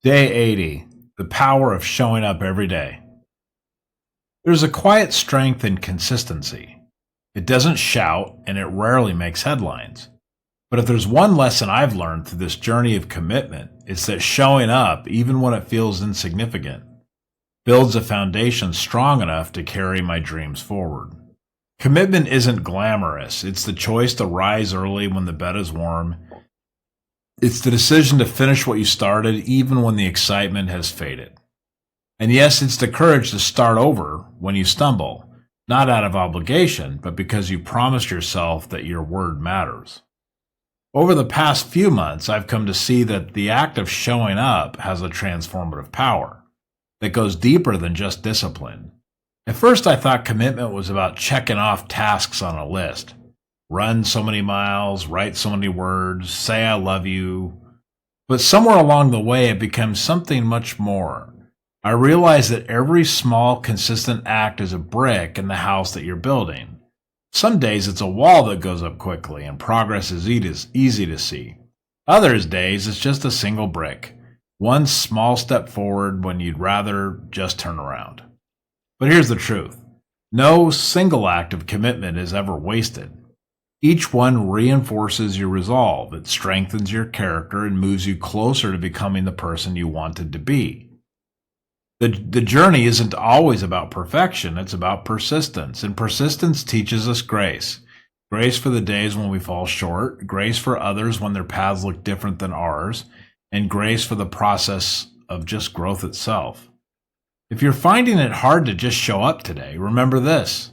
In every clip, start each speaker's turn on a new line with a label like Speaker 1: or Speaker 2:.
Speaker 1: Day 80. The power of showing up every day. There's a quiet strength in consistency. It doesn't shout and it rarely makes headlines. But if there's one lesson I've learned through this journey of commitment, it's that showing up, even when it feels insignificant, builds a foundation strong enough to carry my dreams forward. Commitment isn't glamorous. It's the choice to rise early when the bed is warm. It's the decision to finish what you started even when the excitement has faded. And yes, it's the courage to start over when you stumble, not out of obligation, but because you promised yourself that your word matters. Over the past few months, I've come to see that the act of showing up has a transformative power that goes deeper than just discipline. At first, I thought commitment was about checking off tasks on a list. Run so many miles, write so many words, say I love you. But somewhere along the way, it becomes something much more. I realized that every small, consistent act is a brick in the house that you're building. Some days it's a wall that goes up quickly and progress is easy to see. Others days it's just a single brick, one small step forward when you'd rather just turn around. But here's the truth. No single act of commitment is ever wasted. Each one reinforces your resolve. It strengthens your character and moves you closer to becoming the person you wanted to be. The journey isn't always about perfection. It's about persistence. And persistence teaches us grace. Grace for the days when we fall short, grace for others when their paths look different than ours, and grace for the process of just growth itself. If you're finding it hard to just show up today, remember this.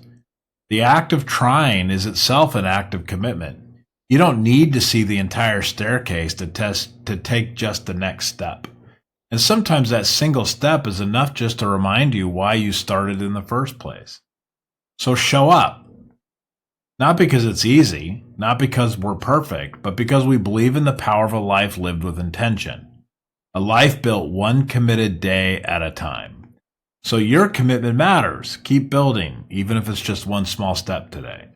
Speaker 1: The act of trying is itself an act of commitment. You don't need to see the entire staircase to take just the next step. And sometimes that single step is enough just to remind you why you started in the first place. So show up. Not because it's easy, not because we're perfect, but because we believe in the power of a life lived with intention. A life built one committed day at a time. So your commitment matters. Keep building, even if it's just one small step today.